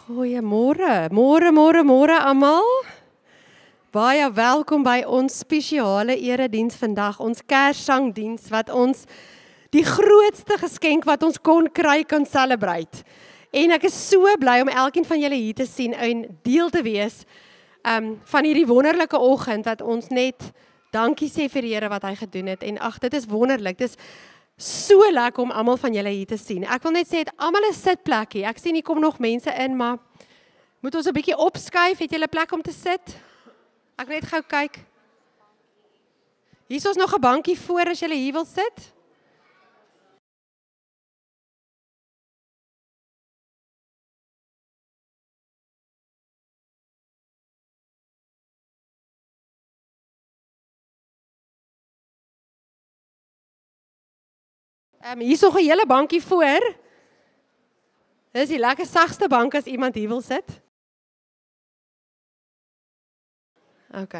Goeiemôre, môre almal. Baie welkom by ons spesiale erediens vandag, ons Kerssangdiens wat ons die grootste geskenk wat ons kon kry kan celebrate. En ek is so bly om elkeen van julle hier te sien en deel te wees van hierdie wonderlike oggend wat ons net dankie sê vir die Here wat hy gedoen het. En ag, dit is wonderlik. Dit is so lekker om almal van julle hier te sien. Ek wil net sê het almal 'n sitplekkie. Ek sien hier kom nog mense in, maar moet ons 'n bietjie opskuif? Het julle plek om te sit? Ek net gou kyk. Hier is ons nog 'n bankie voor as julle hier wil sit. Hier is nog 'n hele bankie voor. Dis die lekker sagste bank as iemand hier wil sit. OK.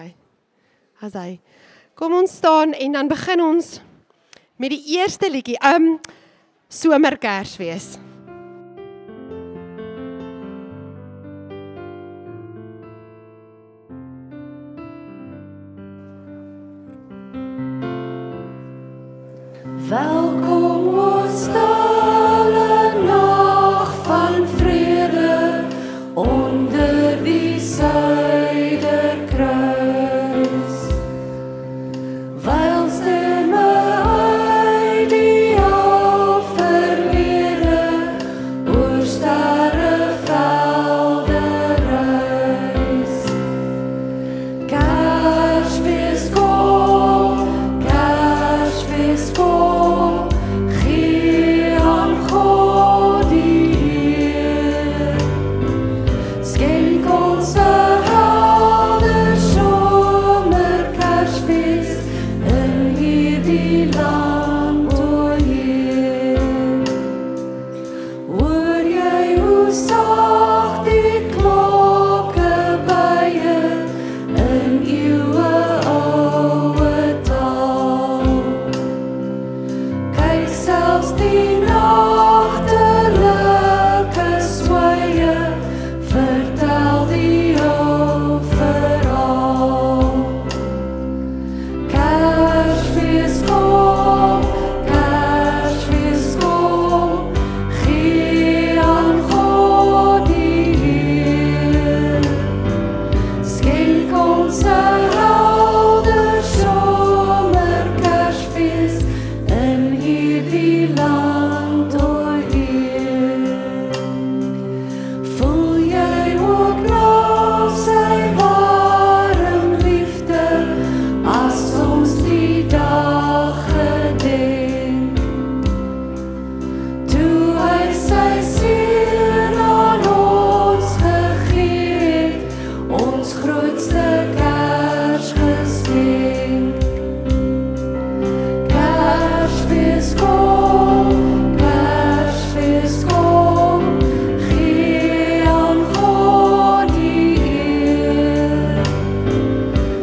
As hy. Kom ons staan en dan begin ons met die eerste liedjie. Somerkersfees. Welkom ons stille nag van vrede onder die Suiderkruis. Wyl stemme uit die al verlede oor sterrevelde reis. Kersfees kom, Kersfees kom, gee aan God die eer. Skenk ons 'n helder somerkersfees in hierdie land, o Heer. Hoor jy hoe sag die klokke buie in eeuwe oude taal? Kyk selfs die nagtelike swye vertel die ou verhaal. Kersfees kom, Kersfees kom, gee aan God die eer. Skenk ons 'n helder somerkersfees in hierdie land, o Heer. Voel jy ook nou sy warm liefde as ons die dag gedenk? Toe hy sy seun aan ons gegee het, ons grootste Kersgeskenk. Kersfees kom, Kersfees kom, gee aan God die eer.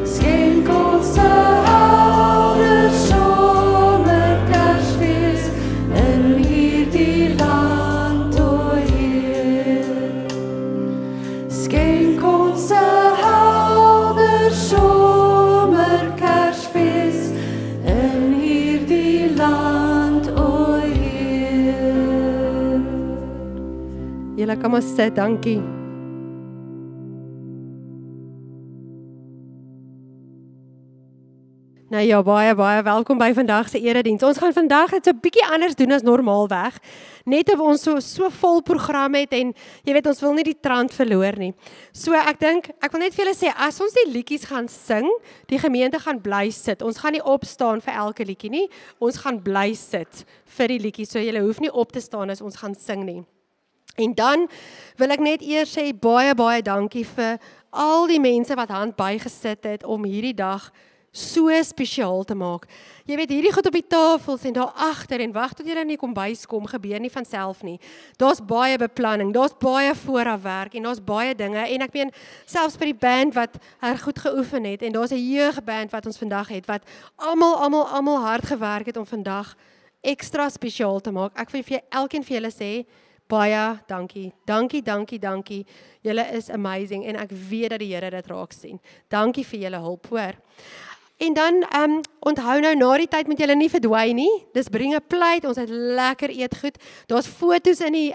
Skenk ons 'n helder somerkersfees in hierdie land, o Heer. Skenk ons 'n helder somerkersfees in hierdie land, o Heer. Julle kan maar sit, dankie. Nou ja, baie welkom by vandag se erediens. Ons gaan vandag dit so 'n bietjie anders doen as normaalweg. Net of ons so vol program het en jy weet ons wil nie die trant verloor nie. So ek dink ek wil net vir julle sê as ons die liedjies gaan sing, die gemeente gaan bly sit. Ons gaan nie opstaan vir elke liedjie nie. Ons gaan bly sit vir die liedjies. So julle hoef nie op te staan as ons gaan sing nie. En dan wil ek net eers sê baie dankie vir al die mense wat hand bygesit het om hierdie dag so spesiaal te maak. Jy weet hierdie goed op die tafels en daar agter en wag tot jy in die kombuis kom, gebeur nie van self nie. Daar's baie beplanning, daar's baie vooraf werk en daar's baie dinge en ek meen selfs by die band wat goed geoefen het en daar's 'n jeugband wat ons vandag het wat almal hard gewerk het om vandag ekstra spesiaal te maak. Ek wil vir elkeen vir julle sê Baie dankie. Dankie. Julle is amazing en ek weet dat die Here dit raak sien. Dankie vir julle hulp, hoor. En dan onthou nou na die tyd moet julle nie verdwyn nie. Dis bring 'n plate, ons het lekker eetgoed. Daar's foto's in die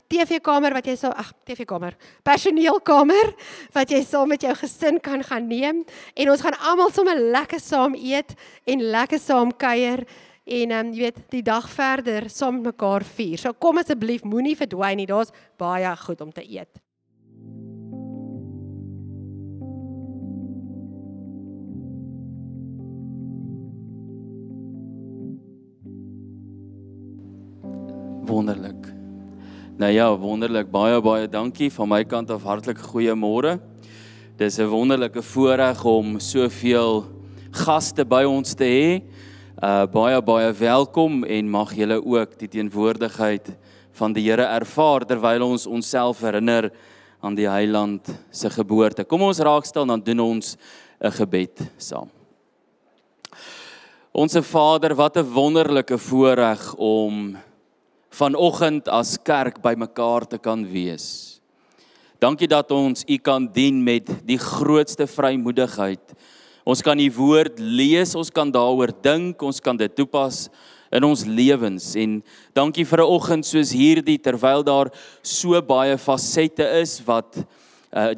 TV-kamer wat jy personeelkamer wat jy saam met jou gesin kan gaan neem en ons gaan almal sommer lekker saam eet en lekker saam kuier en jy weet die dag verder saam met mekaar vier. So kom asseblief moenie verdwyn nie. Daar's baie goed om te eet. Wonderlik. Nou ja, wonderlik. Baie dankie van my kant af. Hartlik goeiemôre. Dis 'n wonderlike voorreg om soveel gaste by ons te hê. Baie welkom en mag julle ook die teenwoordigheid van die Here ervaar terwyl ons onsself herinner aan die Heiland se geboorte. Kom ons raak stil, dan doen ons 'n gebed saam. Onse Vader, wat 'n wonderlike voorreg om vanoggend as kerk by mekaar te kan wees. Dankie dat ons U kan dien met die grootste vrymoedigheid. Ons kan die woord lees, ons kan daaroor dink, ons kan dit toepas in ons lewens. En dankie vir 'n oggend soos hierdie, terwyl daar so baie fasette is wat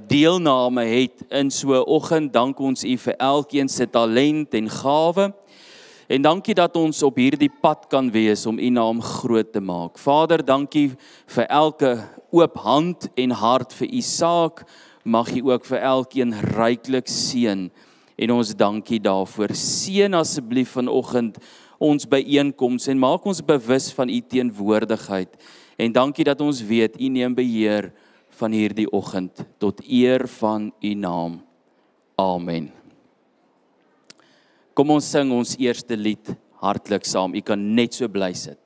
deelname het in so 'n oggend. Dank ons U vir elkeen se talent en gawe. En dankie dat ons op hierdie pad kan wees om U naam groot te maak. Vader, dankie vir elke oop hand en hart vir U saak. Mag U ook vir elkeen ryklik seën. En ons dankie daarvoor. Seën asseblief vanoggend ons byeenkoms en maak ons bewus van U teenwoordigheid. En dankie dat ons weet U neem beheer van hierdie oggend tot eer van U naam. Amen. Kom ons sing ons eerste lied hartlik saam. U kan net so bly sit.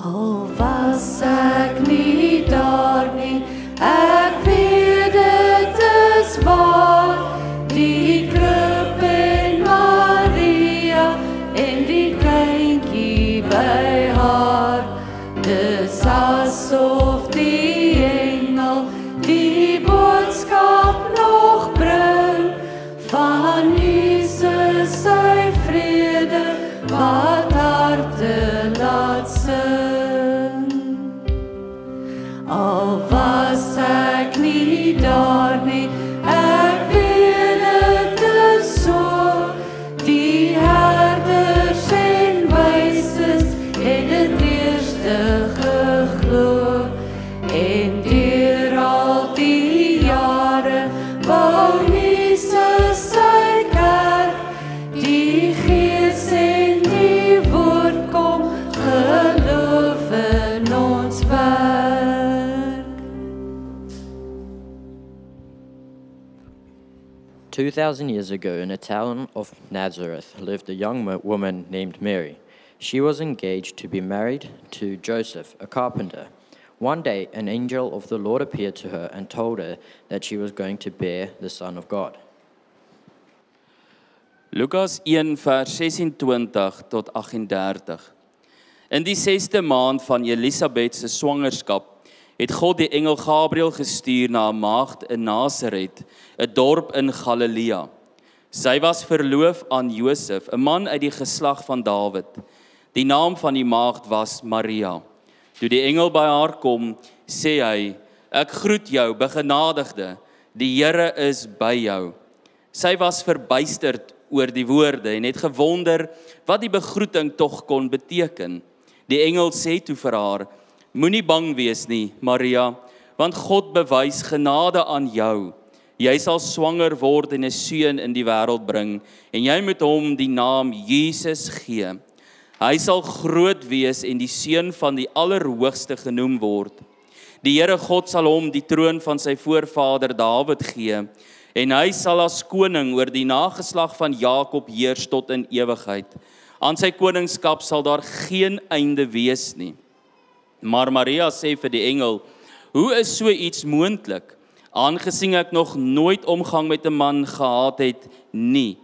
Al was ek nie daar nie, ek weet dit is waar, die krib en Maria en die kleintjie by haar. Dis asof die engel die boodskap nog bring van Jesus sy vrede wat harte laat sing. Al was ek nie daar nie, ek weet dit is so, die herders en wyses het dit eerste geglo, en deur al die jare bou Jesus sy kerk, die Gees en die woord kom, geloof in ons werk. 2,000 years ago, in a town of Nazareth, lived a young woman named Mary. She was engaged to be married to Joseph, a carpenter. One day, an angel of the Lord appeared to her and told her that she was going to bear the Son of God. Lukas 1 vers 26 tot 38. In die 6de maand van Elisabeth se swangerskap het God die engel Gabriël gestuur na 'n maagd in Nasaret, 'n dorp in Galilea. Sy was verloof aan Josef, 'n man uit die geslag van Dawid. Die naam van die maagd was Maria. Toe die engel by haar kom, sê hy, ek groet jou, begenadigde, die Here is by jou. Sy was verbuisterd oor die woorde en het gewonder wat die begroeting tog kon beteken. Die engel sê toe vir haar, moenie bang wees nie, Maria, want God bewys genade aan jou. Jy sal swanger word en 'n seun in die wêreld bring, en jy moet hom die naam Jesus gee. Hy sal groot wees en die seun van die Allerhoogste genoem word. Die Here God sal hom die troon van sy voorvader Dawid gee, en hy sal as koning oor die nageslag van Jakob heers tot in ewigheid. Aan sy koningskap sal daar geen einde wees nie. Maar Maria sê vir die engel, hoe is so iets moontlik? Aangesien ek nog nooit omgang met 'n man gehad het nie.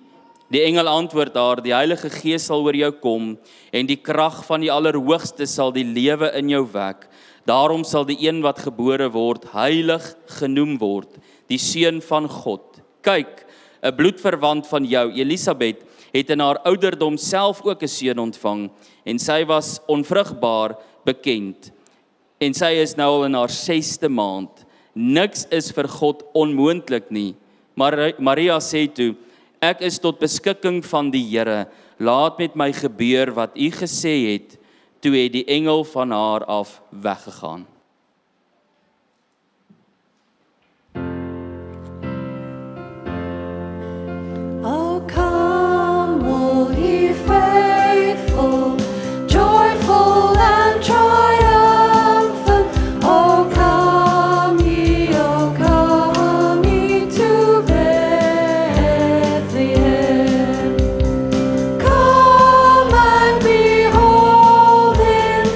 Die engel antwoord haar, die Heilige Gees sal oor jou kom en die krag van die Allerhoogste sal die lewe in jou wek. Daarom sal die een wat gebore word heilig genoem word, die seun van God. Kyk, 'n bloedverwant van jou, Elisabeth, het in haar ouderdom self ook 'n seun ontvang en sy was onvrugbaar bekend. En sy is nou al in haar 6de maand. Niks is vir God onmoontlik nie. Maar Maria sê toe, ek is tot beskikking van die Here. Laat met my gebeur wat u gesê het. Toe het die engel van haar af weggegaan. Oh, come, all ye faithful, joyful and triumphant. Oh, come ye to Bethlehem. Come and behold him,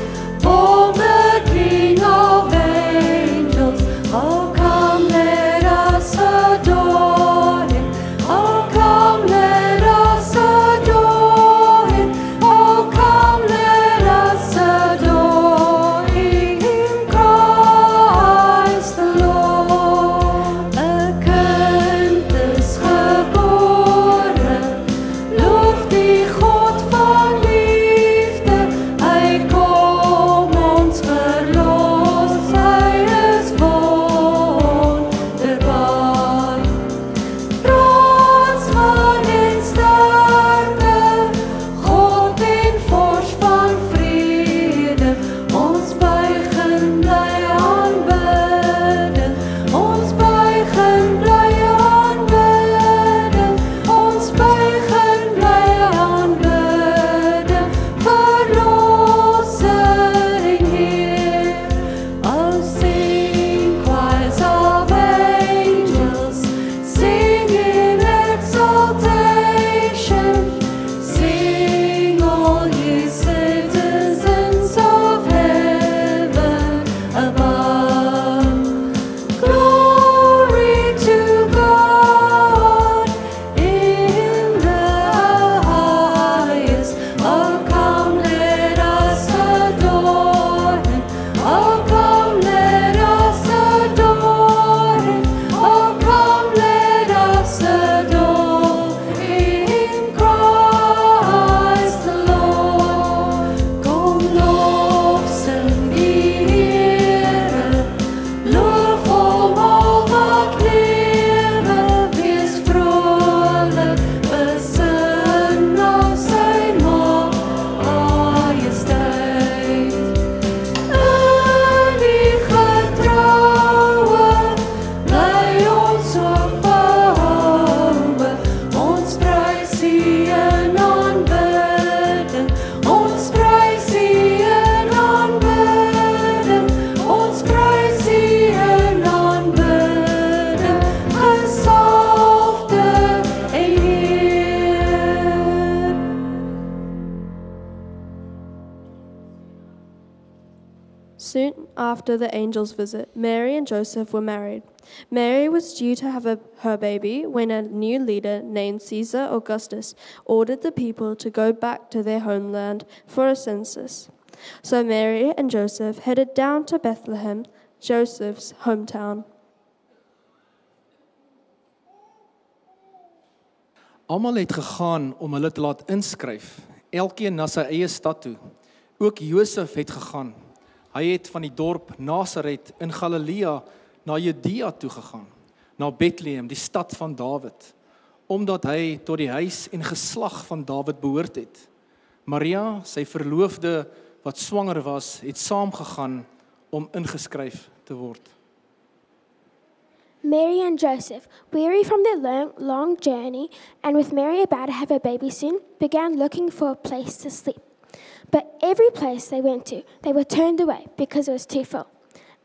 born the King of angels. Oh, come, let us adore him. Oh, come, let us adore him. Oh, come, let us adore him, Christ the Lord. Kind is geboren, loof die God van liefde. Hy kom ons verlos, hy is wonderbaar. Braadsman en sterkte, God en vors van vrede. Ons buig en bly aanbidden. Ons buig en bly aanbidden. Ons buig en bly aanbidden. Verlosser en Heer. Oh, sing choirs of angels, sing in exaltation, sing all ye citizens of heaven above. Glory to God in the highest. Oh, come, let us adore him. Oh, come, let us adore him. Oh, come, let us adore him, Christ the Lord. Kom lovsing die Here, loof hom al wat lewe, wees vrolik, besin op sy majesteit. In die getroue, bly ons ook behoue, ons prys U in aanbidding, ons prys U in aanbidding, ons prys U in aanbidding, gesalfde en Heer. Soon after the angel's visit, Mary and Joseph were married. Mary was due to have her baby when a new leader named Caesar Augustus ordered the people to go back to their homeland for a census. So Mary and Joseph headed down to Bethlehem, Joseph's hometown. Almal het gegaan om hulle te laat inskryf, elkeen na sy eie stad toe. Ook Josef het gegaan. Hy het van die dorp Nasaret in Galilea na Judea toe gegaan, na Bethlehem, die stad van Dawid, omdat hy tot die huis en geslag van Dawid behoort het. Maria, sy verloofde wat swanger was, het saamgegaan om ingeskryf te word. Mary and Joseph, weary from their long journey, and with Mary about to have a baby soon, began looking for a place to sleep. But every place they went to, they were turned away because it was too full.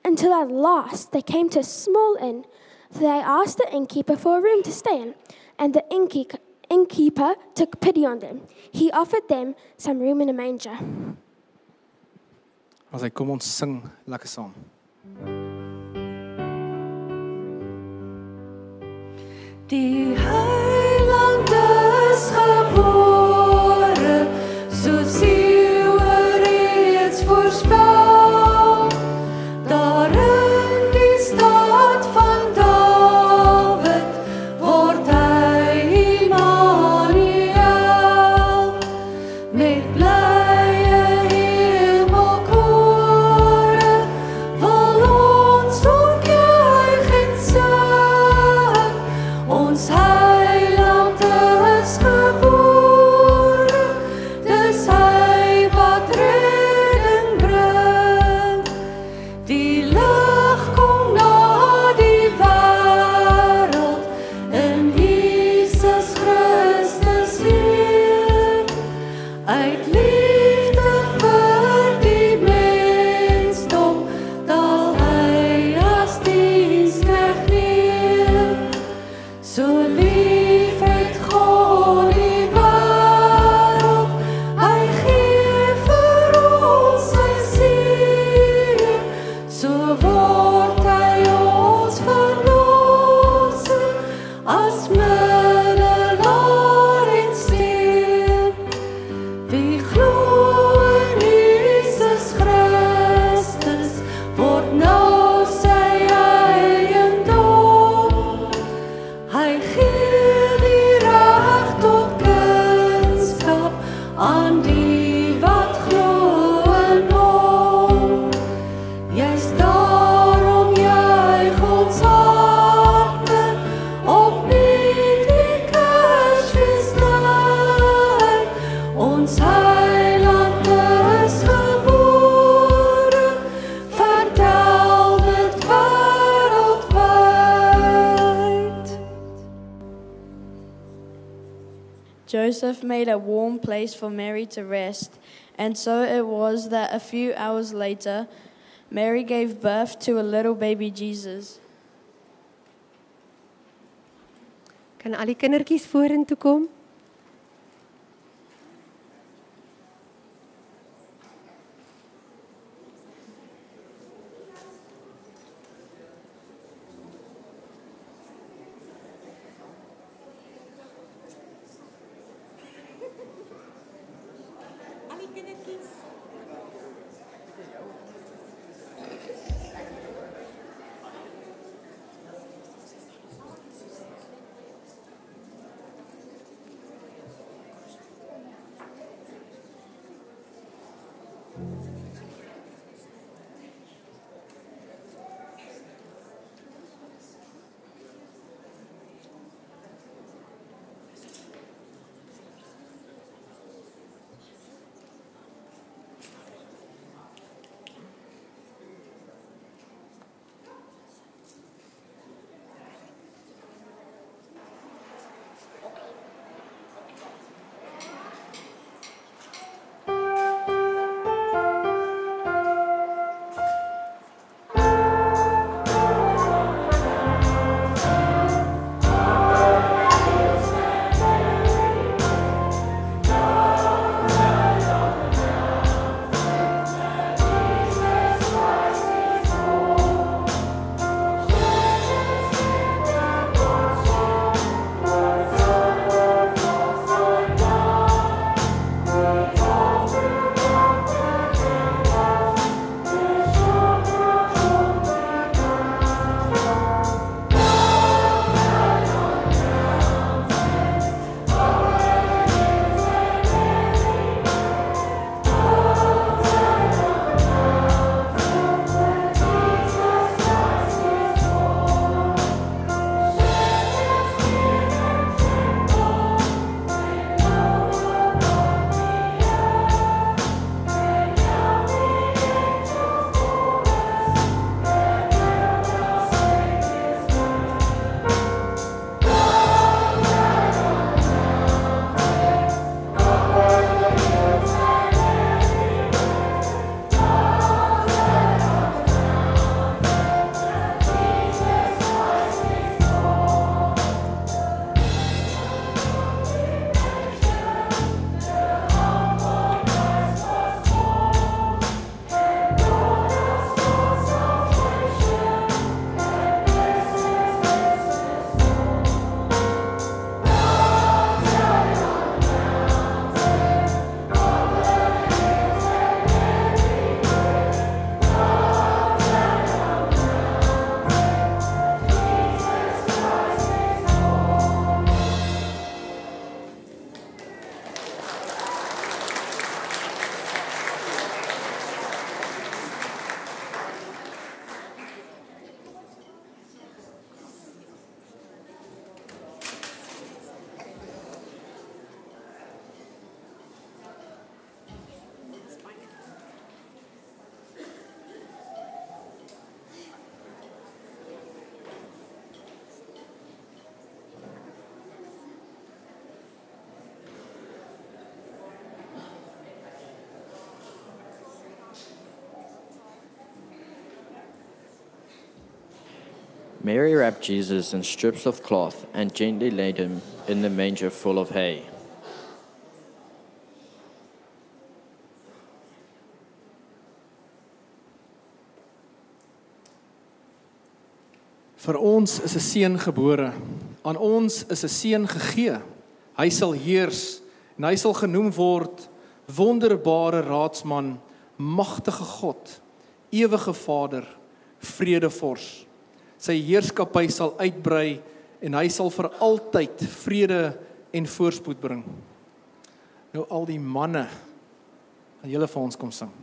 Until at last they came to a small inn. So they asked the innkeeper for a room to stay in, and the innkeeper took pity on them. He offered them some room in a manger. As hy kom ons sing lekker saam. Die Heiland is gebore, soos Eeue reeds voorspel. Daar in die stad van Dawid word hy Immanuel. Met blye hemelkore wil ons ook juig en sing. Ons Heiland is gebore, dis hy wat redding bring. Die lig kom na die wêreld in Jesus Christus leer. Uit liefde vir die mensdom daal hy as diensknegt neer. So lief het God die wêreld, hy gee vir ons sy seun. So word hy ons verlosser, as middelaar en steun. Wie glo in Jesus Christus, word nou sy eiendom. Hy gee die reg tot kunskap aan die wat glo in hom. Juist daarom juig ons harte opnuut die Kersfeestyd. Ons Heiland is gebore, vertel dit wêreldwyd. Joseph made a warm place for Mary to rest, and so it was that a few hours later, Mary gave birth to a little baby Jesus. Kan al die kindertjies vorentoe kom? Mary wrapped Jesus in strips of cloth and gently laid him in the manger full of hay. Vir ons is 'n seun gebore. Aan ons is 'n seun gegee. Hy sal heers en hy sal genoem word Wonderbare Raadsman, Magtige God, Ewige Vader, Vredevors. Sy heerskappy sal uitbrei en hy sal vir altyd vrede en voorspoed bring. Nou al die manne, gaan julle vir ons kom sing.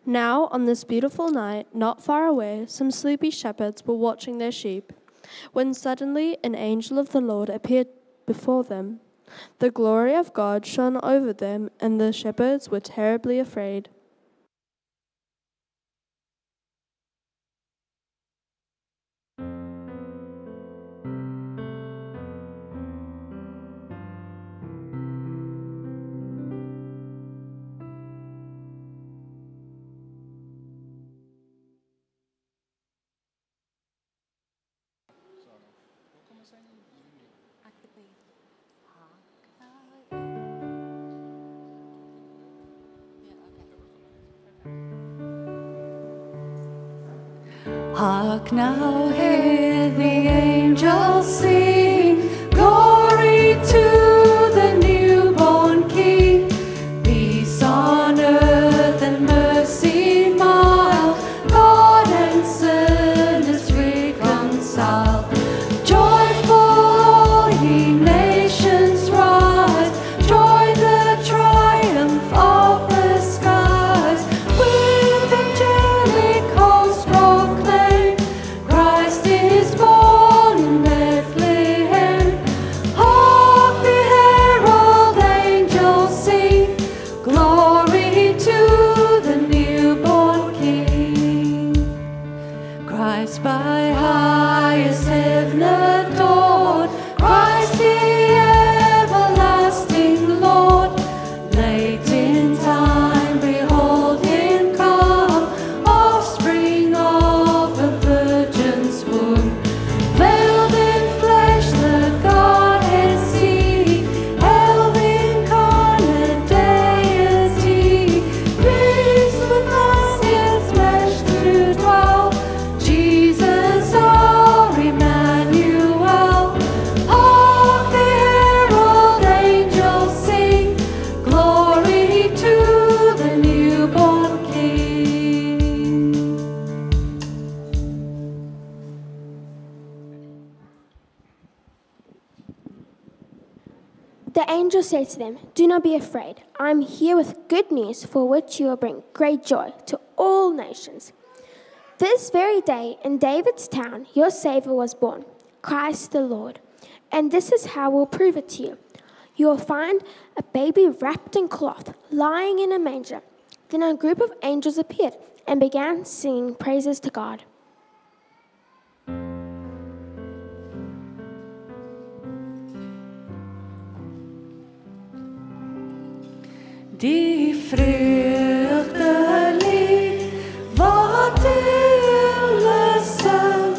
Now, on this beautiful night, not far away, some sleepy shepherds were watching their sheep, when suddenly an angel of the Lord appeared before them. The glory of God shone over them, and the shepherds were terribly afraid. Hark now, hear the angels sing, glory to the newborn King, peace on earth and mercy thy highest heaven adored, Christ the everlasting Lord. Late in time, behold him come, offspring of the Virgin's womb. Veiled in flesh, the Godhead see, held incarnate deity, pleased with us in flesh to dwell. Jesus our Emmanuel. Hark the herald angels sing, glory to the newborn King. The angel said to them, "Do not be afraid. I am here with good news for which you will bring great joy to all nations. This very day in David's town your Savior was born, Christ the Lord. And this is how we'll prove it to you. You will find a baby wrapped in cloth, lying in a manger." Then a group of angels appeared and began singing praises to God. Die vreugdelied wat hulle sing,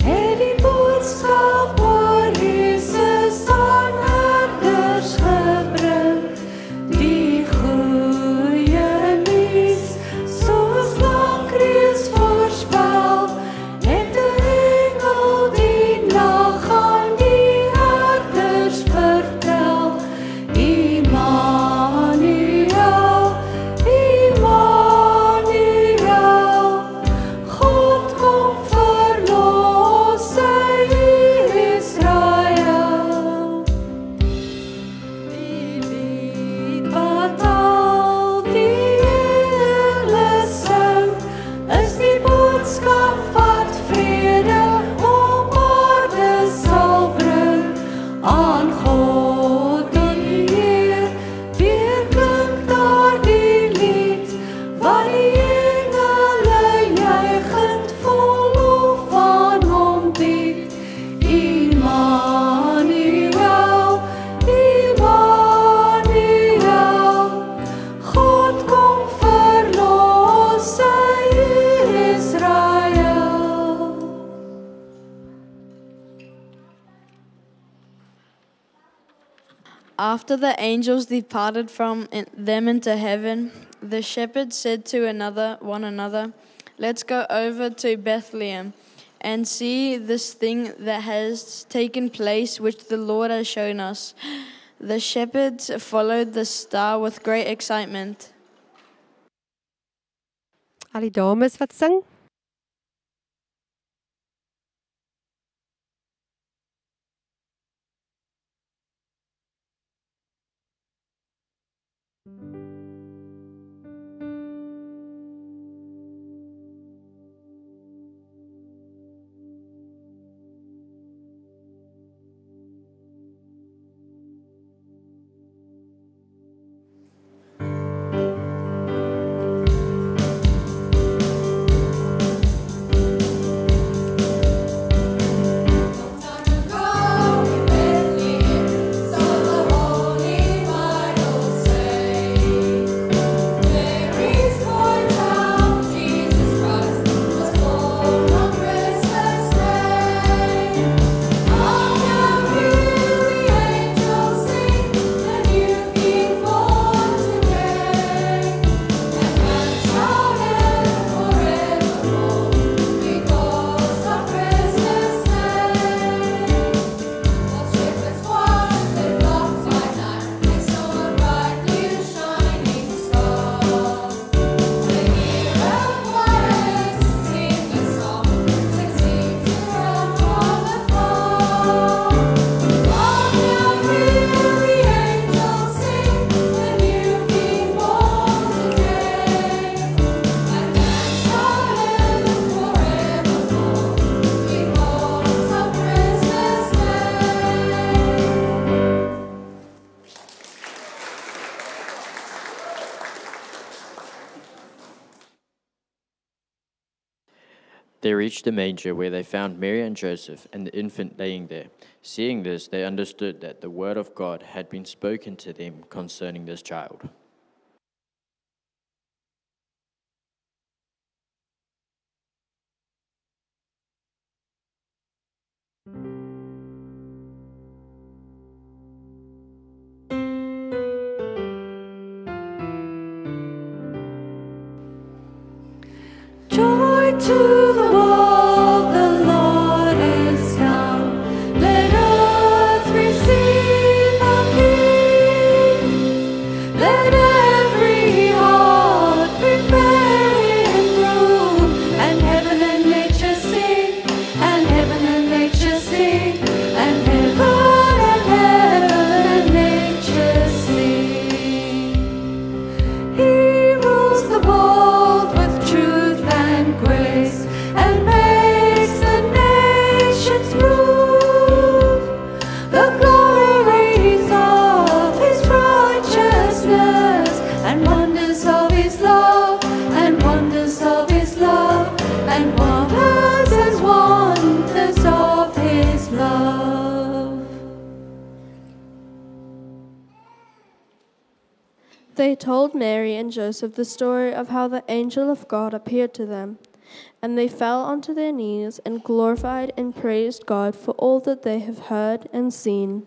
het die boodskap oor Jesus aan herders gebring. Die goeie nuus, soos lank reeds voorspel, het 'n engel die nag aan die herders vertel. Immanuel, Immanuel, God kom verlos sy Israel. Die lied wat al die engele sing, is die boodskap wat vrede op aarde sal bring. Aan God die Heer, weer klink daar die lied, wat die engele juichend vol lof aan hom bied. Immanuel, Immanuel, God kom verlos sy Israel. After the angels departed from them into heaven, the shepherds said to one another, "Let's go over to Bethlehem and see this thing that has taken place, which the Lord has shown us." The shepherds followed the star with great excitement. Al die dames wat sing. They reached the manger where they found Mary and Joseph and the infant laying there. Seeing this, they understood that the word of God had been spoken to them concerning this child. Joy to the world, the Lord is come. Let earth receive a King. Let every heart prepare Him room, and heaven and nature sing, and heaven and nature sing, and heaven and nature sing. He rules the world with truth and grace, and makes the nations move. The glories of His righteousness, and wonders of His love, and wonders of His love, and wonders of His love. They told Mary and Joseph the story of how the angel of God appeared to them, and they fell onto their knees and glorified and praised God for all that they have heard and seen.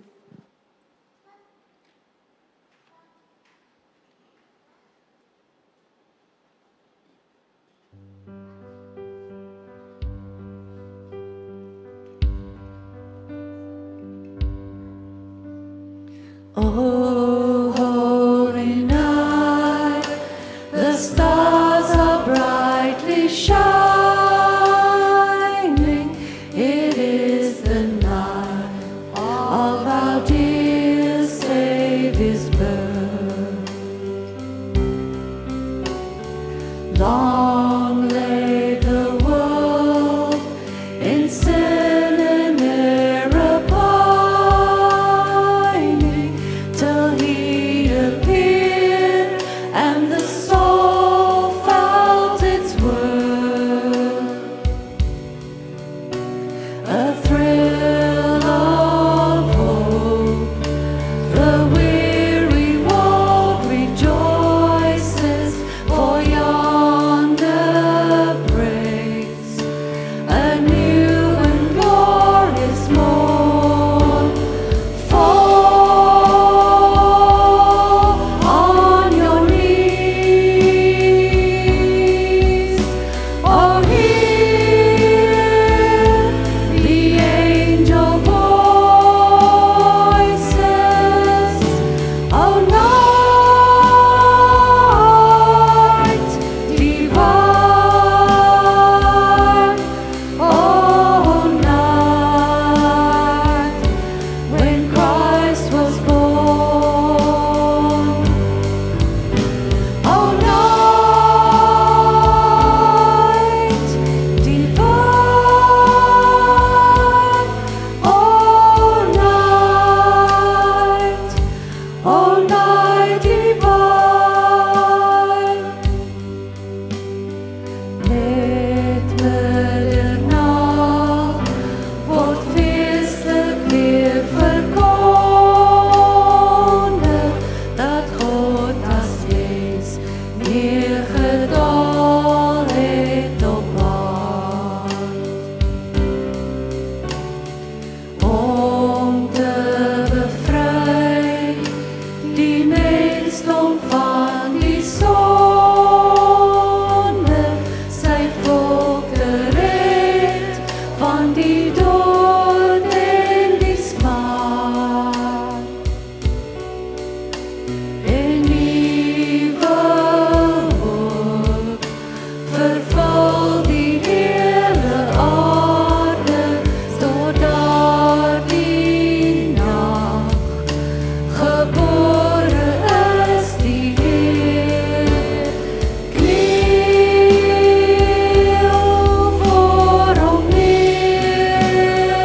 Oh, holy night, the stars are brightly shining. It is the night of our dear Savior's birth. Long lay the world in sin and error pining, till He appeared and the soul felt its worth. A thrill of hope, the weary world rejoices, for yonder breaks a new and glorious morn. Fall on your knees, oh, hear the angel voices, oh, night divine, oh, night when Christ was born, oh, night divine, oh, night divine. Met middernacht wordt feestelijk weer verkondigd, dat God als mens neergedaald het op aard. Om te bevry die mensdom van die sonde, sy volk te red van die dood en die smaad. En nuwe hoop vervul die hele aarde, tot daardie nag gebore is die Heer. Kniel voor hom neer,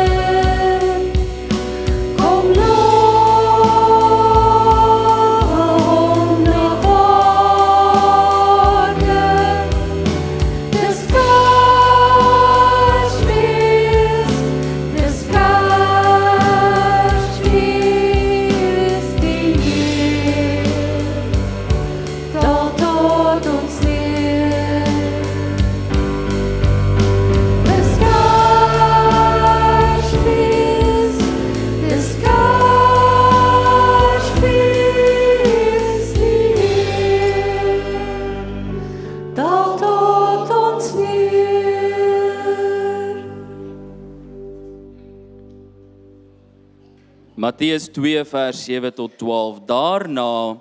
Matteus 2 vers 7 tot 12. Daarna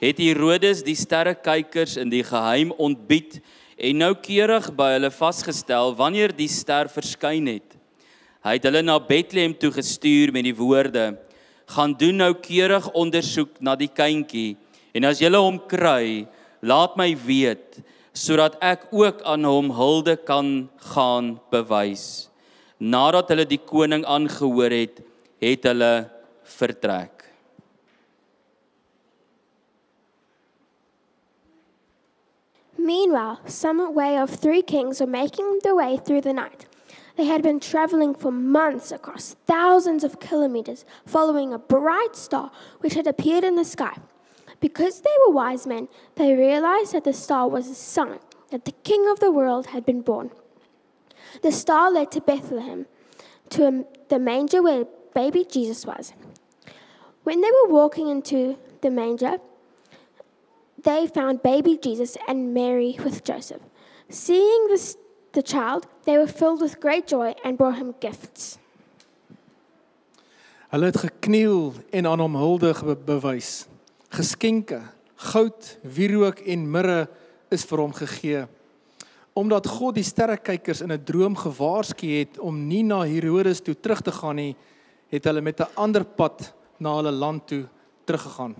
het Herodes die sterrekykers in die geheim ontbied en noukeurig by hulle vasgestel wanneer die ster verskyn het. Hy het hulle na Bethlehem toe gestuur met die woorde: gaan doen noukeurig ondersoek na die kindjie en as julle hom kry, laat my weet, sodat ek ook aan hom hulde kan gaan bewys. Nadat hulle die koning aangehoor het, het hulle vertrek. Meanwhile, some way of 3 kings were making their way through the night. They had been traveling for months across thousands of kilometers, following a bright star which had appeared in the sky. Because they were wise men, they realized that the star was a sign that the King of the world had been born. The star led to Bethlehem, to the manger where baby Jesus was. When they were walking into the manger, they found baby Jesus and Mary with Joseph. Seeing the child, they were filled with great joy and brought him gifts. Hulle het gekniel en aan hom hulde bewys. Geskenke, goud, wierook en mirre is vir hom gegee. Omdat God die sterrekykers in 'n droom gewaarsku het om nie na Herodes toe terug te gaan nie, het hulle met 'n ander pad na hulle land toe teruggegaan.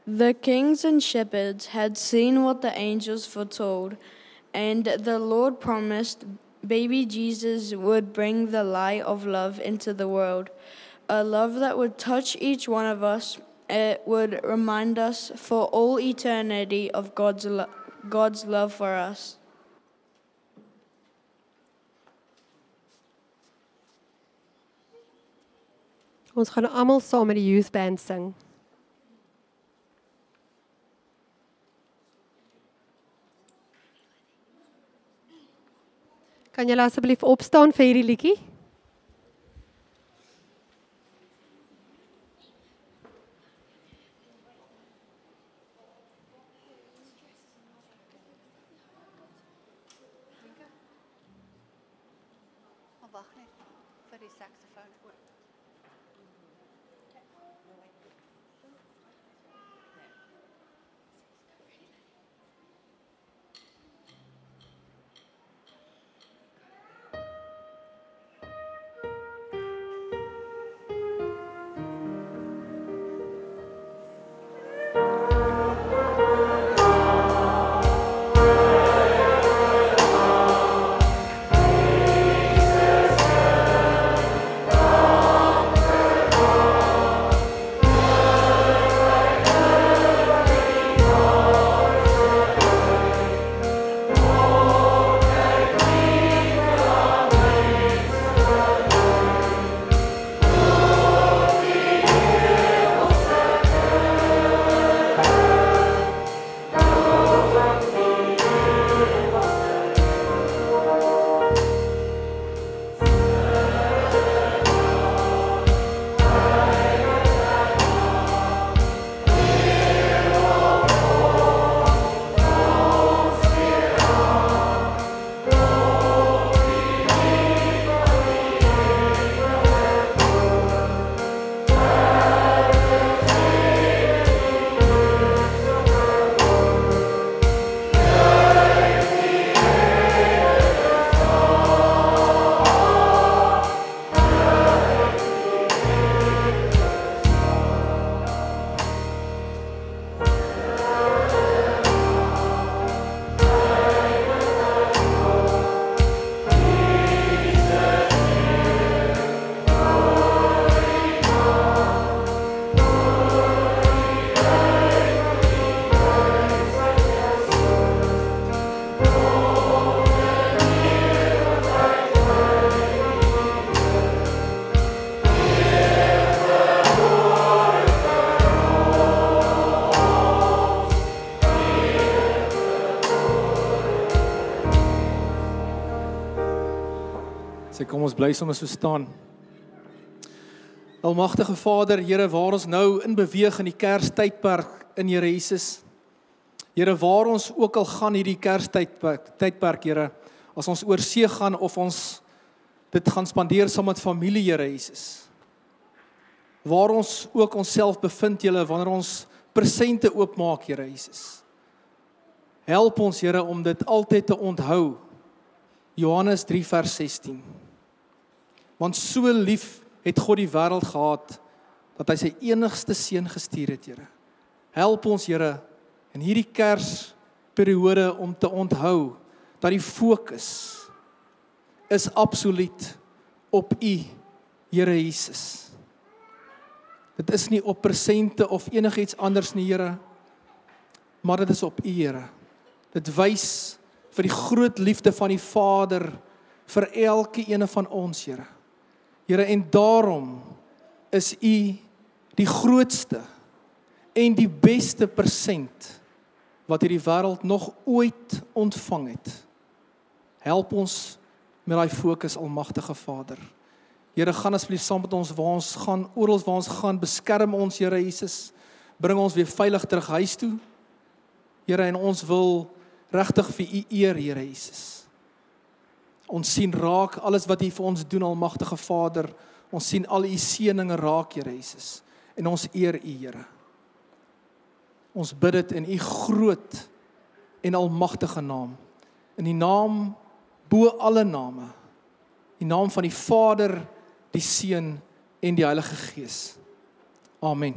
The kings and shepherds had seen what the angels foretold, and the Lord promised baby Jesus would bring the light of love into the world, a love that would touch each one of us. It would remind us for all eternity of God's love for us. Ons gaan almal saam met die youth band sing. Kan julle asseblief opstaan vir hierdie liedjie? Wag net vir die saksofoon ook. Kom ons bly sommer so staan. Almagtige Vader, Here, waar ons nou in beweeg in die Kerstydperk in Here Jesus. Here, waar ons ook al gaan hierdie Kerstydperk, Here, as ons oor see gaan of ons dit gaan spandeer saam met familie, Here Jesus. Waar ons ook onsself bevind, Here, wanneer ons presente oopmaak, Here Jesus. Help ons, Here, om dit altyd te onthou. Johannes 3 vers 16. Want so lief het God die wêreld gehad, dat hy sy enigste seun gestuur het, Here. Help ons, Here, in hierdie Kersperiode om te onthou, dat die fokus is absoluut op U, Here Jesus. Dit is nie op presente of enigiets anders nie, Here, maar dit is op U, Here. Dit wys vir die groot liefde van die Vader vir elke ene van ons, Here. Here, en daarom is U die grootste en die beste persent wat hierdie wêreld nog ooit ontvang het. Help ons met daai fokus, almagtige Vader. Here, gaan asseblief saam met ons waar ons gaan, oral waar ons gaan, beskerm ons, Here Jesus. Bring ons weer veilig terug huis toe. Here, en ons wil regtig vir U eer, Here Jesus. Ons sien raak alles wat U vir ons doen, almagtige Vader. Ons sien al U seëninge raak, Here Jesus. En ons eer U, Here. Ons bid dit in U groot en almagtige naam. In die naam bo alle name. Die naam van die Vader, die Seun en die Heilige Gees. Amen.